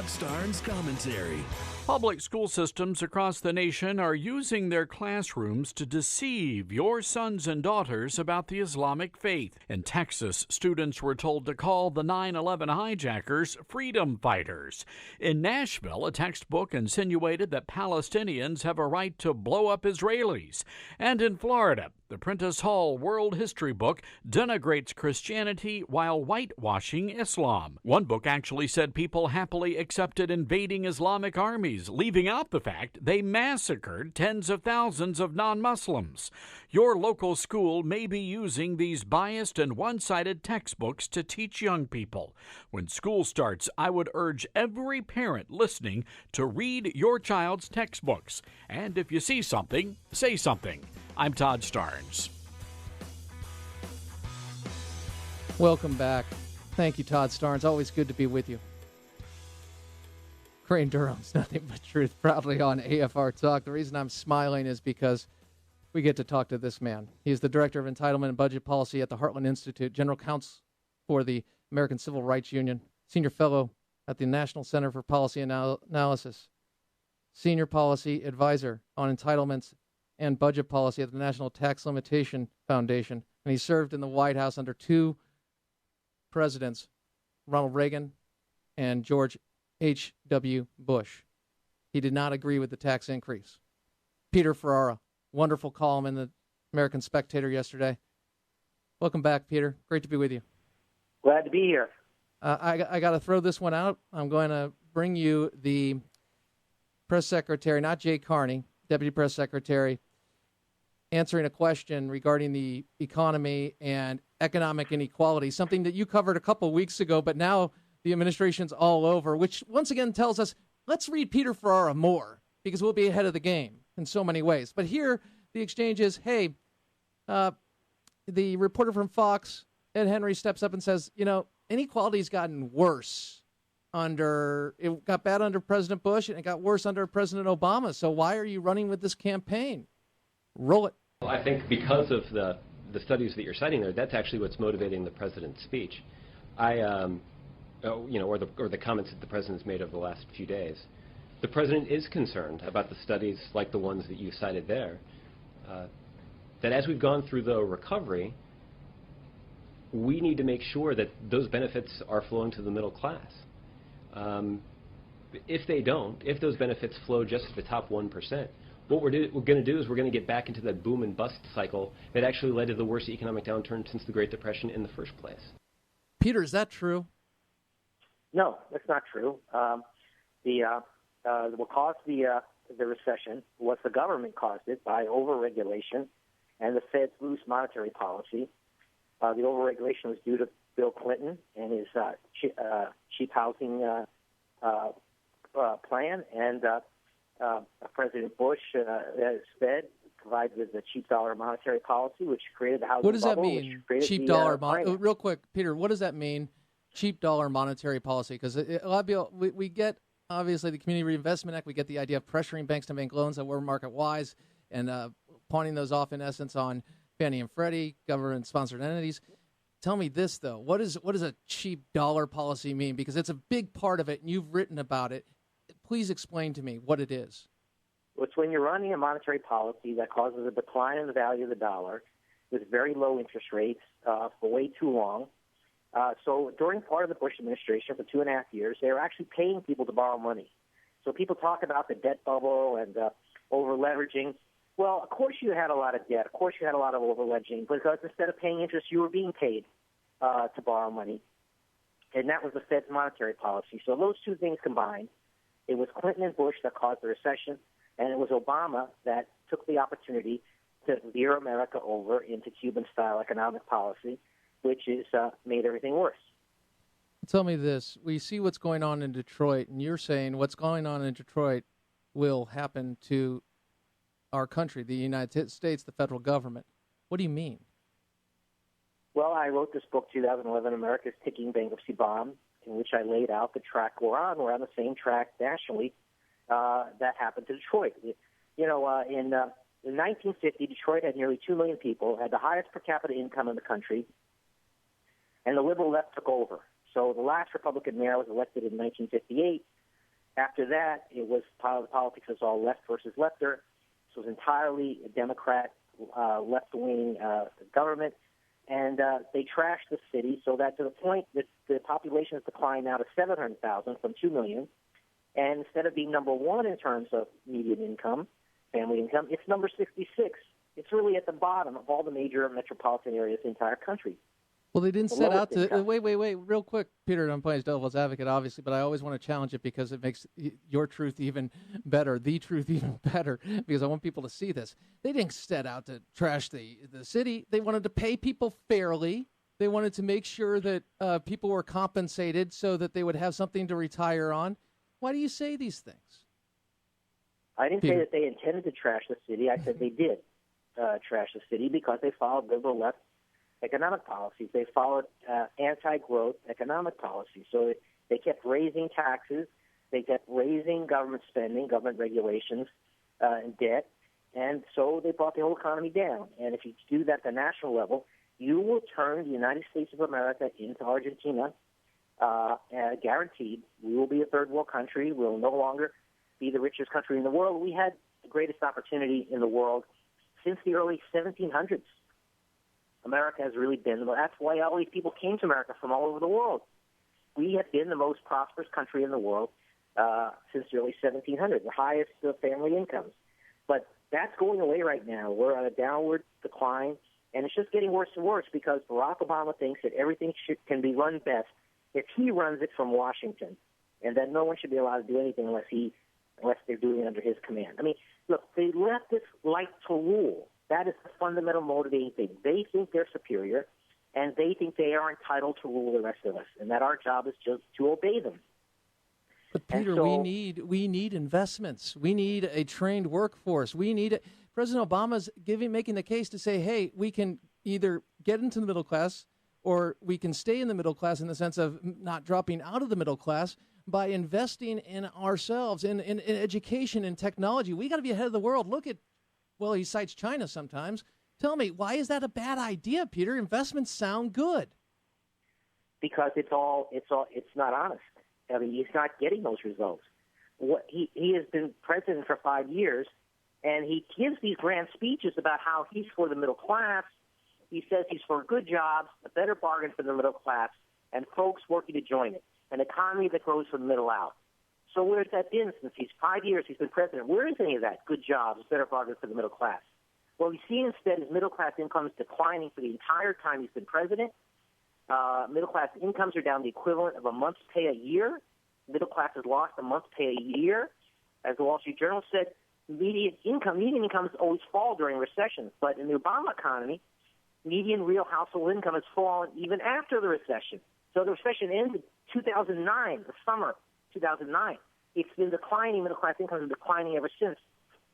Todd Starnes commentary. Public school systems across the nation are using their classrooms to deceive your sons and daughters about the Islamic faith. In Texas, students were told to call the 9/11 hijackers freedom fighters. In Nashville, a textbook insinuated that Palestinians have a right to blow up Israelis. And in Florida, the Prentice Hall World History book denigrates Christianity while whitewashing Islam. One book actually said people happily accepted invading Islamic armies, leaving out the fact they massacred tens of thousands of non-Muslims. Your local school may be using these biased and one-sided textbooks to teach young people. When school starts, I would urge every parent listening to read your child's textbooks. And if you see something, say something. I'm Todd Starnes. Welcome back. Thank you, Todd Starnes. Always good to be with you. Crane Durham's Nothing But Truth, proudly on AFR Talk. The reason I'm smiling is because we get to talk to this man. He is the Director of Entitlement and Budget Policy at the Heartland Institute, General Counsel for the American Civil Rights Union, Senior Fellow at the National Center for Policy Analysis, Senior Policy Advisor on Entitlements and Budget Policy at the National Tax Limitation Foundation. And he served in the White House under two presidents, Ronald Reagan and George H.W. Bush. He did not agree with the tax increase. Peter Ferrara, wonderful column in the American Spectator yesterday. Welcome back, Peter. Great to be with you. Glad to be here. I got to throw this one out. I'm going to bring you the press secretary, not Jay Carney, Deputy Press Secretary, answering a question regarding the economy and economic inequality, something that you covered a couple weeks ago, but now the administration's all over, which once again tells us, let's read Peter Ferrara more, because we'll be ahead of the game in so many ways. But here, the exchange is, hey, the reporter from Fox, Ed Henry, steps up and says, inequality's gotten worse. It got bad under President Bush, and it got worse under President Obama. So why are you running with this campaign? Roll it. Well, I think because of the studies that you're citing there, that's actually what's motivating the president's speech. Or the comments that the president's made over the last few days. The president is concerned about the studies like the ones that you cited there, that as we've gone through the recovery, we need to make sure that those benefits are flowing to the middle class. If they don't, if those benefits flow just to the top 1%, what we're going to do is we're going to get back into that boom and bust cycle that actually led to the worst economic downturn since the Great Depression in the first place. Peter, is that true? No, that's not true. What caused the recession was the government caused it by overregulation and the Fed's loose monetary policy. The overregulation was due to Bill Clinton and his cheap housing plan, and President Bush, his Fed, provided the cheap dollar monetary policy, which created the housing bubble. What does that mean, cheap dollar? Real quick, Peter, what does that mean, cheap dollar monetary policy? Because a lot of people, we get, obviously, the Community Reinvestment Act. We get the idea of pressuring banks to make loans that were market-wise and pawning those off, in essence, on Fannie and Freddie, government-sponsored entities. Tell me this, though. What does a cheap dollar policy mean? Because it's a big part of it, and you've written about it. Please explain to me what it is. It's when you're running a monetary policy that causes a decline in the value of the dollar with very low interest rates for way too long. So during part of the Bush administration for 2.5 years, they were actually paying people to borrow money. So people talk about the debt bubble and over-leveraging. Well, of course you had a lot of debt. Of course you had a lot of over-leveraging because instead of paying interest, you were being paid to borrow money. And that was the Fed's monetary policy. So those two things combined, it was Clinton and Bush that caused the recession, and it was Obama that took the opportunity to veer America over into Cuban-style economic policy, which is made everything worse. Tell me this. We see what's going on in Detroit, and you're saying what's going on in Detroit will happen to our country, the United States, the federal government. What do you mean? Well, I wrote this book, 2011, America's Ticking Bankruptcy Bomb, in which I laid out the track we're on. We're on the same track nationally that happened to Detroit. In 1950, Detroit had nearly 2 million people, had the highest per capita income in the country, and the liberal left took over. So the last Republican mayor was elected in 1958. After that, it was politics was all left versus lefter. This was entirely a Democrat, left-wing government, and they trashed the city so that to the point that the population has declined now to 700,000 from 2 million. And instead of being number one in terms of median income, family income, it's number 66. It's really at the bottom of all the major metropolitan areas in the entire country. Well, they didn't set out to income. wait, real quick, Peter. I'm playing devil's advocate, obviously, but I always want to challenge it because it makes your truth even better, the truth even better, because I want people to see this. They didn't set out to trash the city. They wanted to pay people fairly. They wanted to make sure that people were compensated so that they would have something to retire on. Why do you say these things? I didn't say that they intended to trash the city. I said they did trash the city because they followed liberal left economic policies. They followed anti-growth economic policies. So they kept raising taxes. They kept raising government spending, government regulations, and debt. And so they brought the whole economy down. And if you do that at the national level, you will turn the United States of America into Argentina, guaranteed. We will be a third world country. We'll no longer be the richest country in the world. We had the greatest opportunity in the world since the early 1700s. America has really been, that's why all these people came to America from all over the world. We have been the most prosperous country in the world since the early 1700s, the highest family incomes. But that's going away right now. We're on a downward decline, and it's just getting worse and worse because Barack Obama thinks that everything can be run best if he runs it from Washington, and that no one should be allowed to do anything unless they're doing it under his command. I mean, look, the leftists like to rule. That is the fundamental motivating thing. They think they're superior, and they think they are entitled to rule the rest of us, and that our job is just to obey them. But Peter, we need investments. We need a trained workforce. President Obama's making the case to say, hey, we can either get into the middle class or we can stay in the middle class in the sense of not dropping out of the middle class by investing in ourselves, in education and technology. We got to be ahead of the world. Look at, well, he cites China sometimes. Tell me, why is that a bad idea, Peter? Investments sound good. Because it's not honest. I mean, he's not getting those results. He has been president for 5 years, and he gives these grand speeches about how he's for the middle class. He says he's for good jobs, a better bargain for the middle class, and folks working to join it, an economy that grows from the middle out. So where's that been since he's 5 years he's been president? Where is any of that? Good jobs, better bargain for the middle class. Well, we see instead his middle class income is declining for the entire time he's been president. Middle class incomes are down the equivalent of a month's pay a year. Middle class has lost a month's pay a year. As the Wall Street Journal said, median incomes always fall during recessions. But in the Obama economy, median real household income has fallen even after the recession. So the recession ended in 2009, the summer 2009. It's been declining. Middle class income has been declining ever since.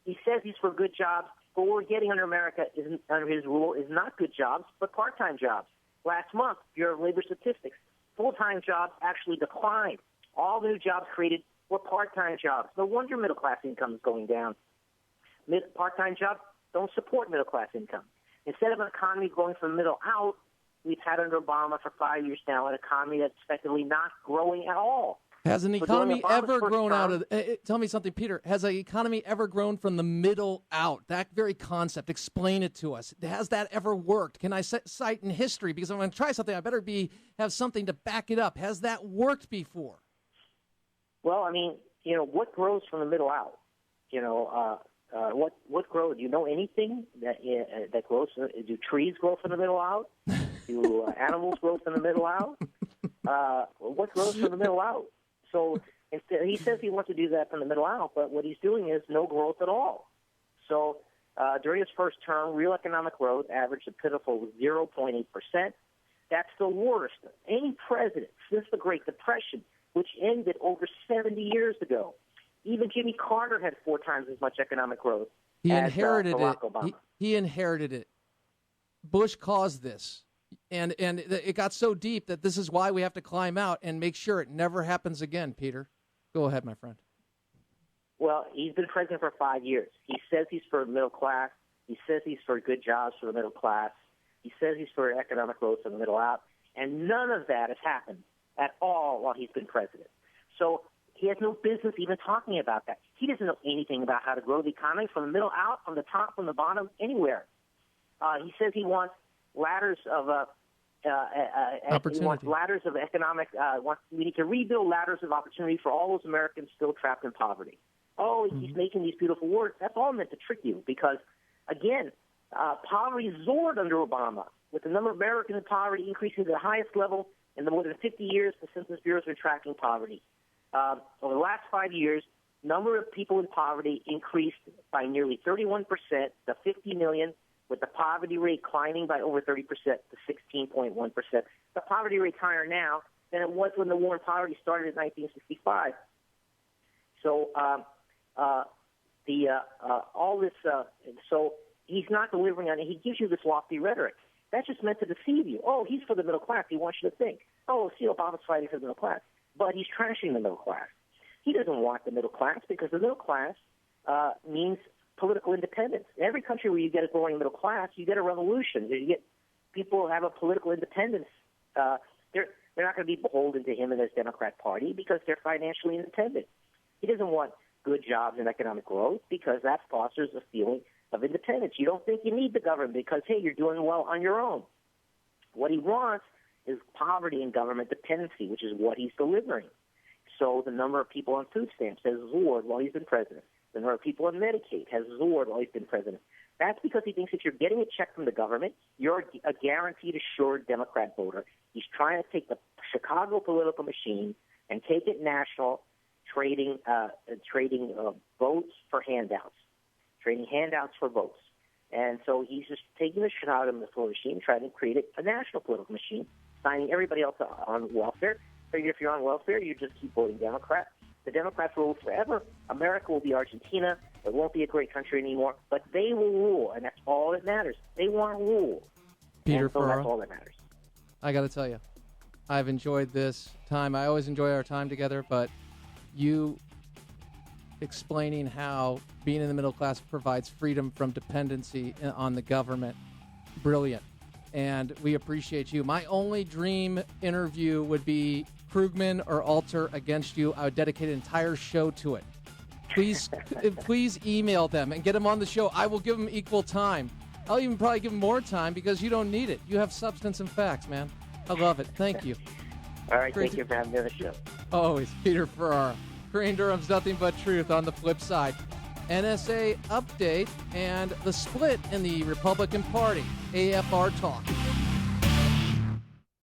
He says he's for good jobs, but what we're getting under under his rule is not good jobs, but part-time jobs. Last month, Bureau of Labor Statistics, full-time jobs actually declined. All the new jobs created were part-time jobs. No wonder middle-class income is going down. Part-time jobs don't support middle-class income. Instead of an economy going from middle out, we've had under Obama for 5 years now an economy that's effectively not growing at all. Has an economy ever grown out of tell me something, Peter. Has an economy ever grown from the middle out? That very concept, explain it to us. Has that ever worked? Can I cite in history? Because if I'm going to try something, I better have something to back it up. Has that worked before? Well, I mean, what grows from the middle out? What grows? Do you know anything that grows? Do trees grow from the middle out? Do animals grow from the middle out? What grows from the middle out? So instead, he says he wants to do that from the middle out, but what he's doing is no growth at all. So during his first term, real economic growth averaged a pitiful 0.8%. That's the worst of any president since the Great Depression, which ended over 70 years ago. Even Jimmy Carter had 4 times as much economic growth as Barack Obama. He inherited it. Bush caused this. And it got so deep that this is why we have to climb out and make sure it never happens again, Peter. Go ahead, my friend. Well, he's been president for 5 years. He says he's for the middle class. He says he's for good jobs for the middle class. He says he's for economic growth for the middle out. And none of that has happened at all while he's been president. So He has no business even talking about that. He doesn't know anything about how to grow the economy from the middle out, from the top, from the bottom, anywhere. He says he wants ladders of opportunity. He wants ladders of economic. We need to rebuild ladders of opportunity for all those Americans still trapped in poverty. Oh, he's making these beautiful words. That's all meant to trick you because, again, poverty soared under Obama, with the number of Americans in poverty increasing to the highest level in the more than 50 years the Census Bureau has been tracking poverty. Over the last 5 years, number of people in poverty increased by nearly 31% to 50 million, with the poverty rate climbing by over 30% to 16.1%. The poverty rate's higher now than it was when the war on poverty started in 1965. So so he's not delivering on it. He gives you this lofty rhetoric. That's just meant to deceive you. Oh, he's for the middle class. He wants you to think, oh, see, Obama's fighting for the middle class. But he's trashing the middle class. He doesn't want the middle class because the middle class means political independence. In every country where you get a growing middle class, you get a revolution. You get people who have a political independence. They're not going to be beholden to him and his Democrat Party because they're financially independent. He doesn't want good jobs and economic growth because that fosters a feeling of independence. You don't think you need the government because, hey, you're doing well on your own. What he wants is poverty and government dependency, which is what he's delivering. So the number of people on food stamps has soared while he's been president. The number of people on Medicaid has soared while he's been president. That's because he thinks if you're getting a check from the government, you're a guaranteed assured Democrat voter. He's trying to take the Chicago political machine and take it national, trading votes for handouts, trading handouts for votes. And so he's just taking the Chicago political machine, trying to create a national political machine, signing everybody else on welfare. Figure if you're on welfare, you just keep voting Democrat. The Democrats will rule forever. America will be Argentina. It won't be a great country anymore, but they will rule, and that's all that matters. They want to rule. Peter so Ferrara, that's all that matters. I got to tell you, I've enjoyed this time. I always enjoy our time together, but you explaining how being in the middle class provides freedom from dependency on the government, brilliant. And we appreciate you. My only dream interview would be Krugman or Alter against you. I would dedicate an entire show to it. Please email them and get them on the show. I will give them equal time. I'll even probably give them more time because you don't need it. You have substance and facts, man. I love it. Thank you. All right, thank you for having me on the show. Always. Peter Ferrara. Crane Durham's Nothing But Truth on the flip side. NSA update and the split in the Republican Party. AFR Talk.